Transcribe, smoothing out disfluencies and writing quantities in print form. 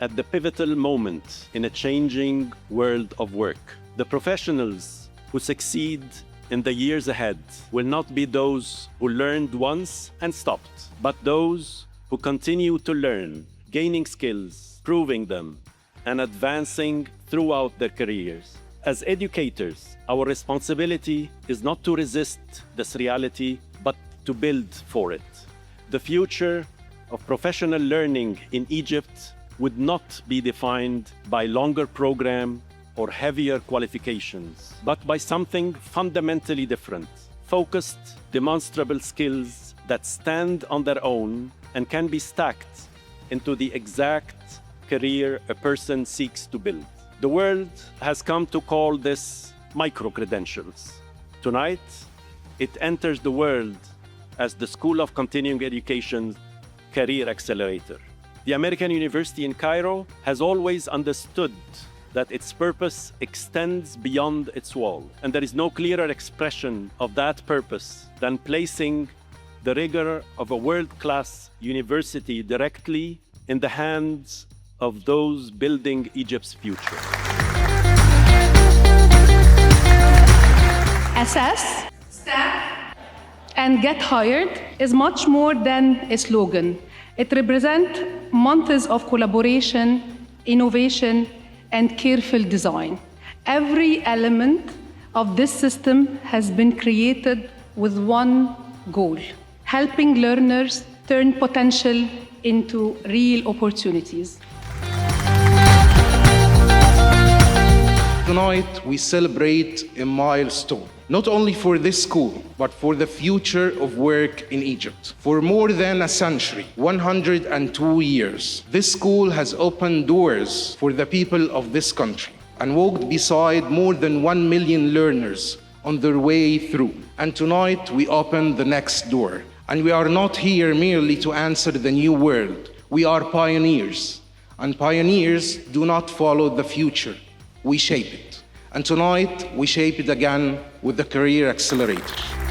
at the pivotal moment in a changing world of work. The professionals who succeed in the years ahead will not be those who learned once and stopped, but those who continue to learn, gaining skills, proving them, and advancing throughout their careers. As educators, our responsibility is not to resist this reality, but to build for it. The future of professional learning in Egypt would not be defined by longer program or heavier qualifications, but by something fundamentally different. Focused, demonstrable skills that stand on their own and can be stacked into the exact career a person seeks to build. The world has come to call this micro-credentials. Tonight, it enters the world as the School of Continuing Education's Career Accelerator. The American University in Cairo has always understood that its purpose extends beyond its wall, and there is no clearer expression of that purpose than placing the rigor of a world-class university directly in the hands of those building Egypt's future. Assess, staff, and get hired is much more than a slogan. It represents months of collaboration, innovation, and careful design. Every element of this system has been created with one goal: helping learners turn potential into real opportunities. Tonight, we celebrate a milestone, not only for this school, but for the future of work in Egypt. For more than a century, 102 years, this school has opened doors for the people of this country and walked beside more than 1 million learners on their way through. And tonight, we open the next door. And we are not here merely to answer the new world. We are pioneers. And pioneers do not follow the future. We shape it. And tonight, we shape it again with the Career Accelerator.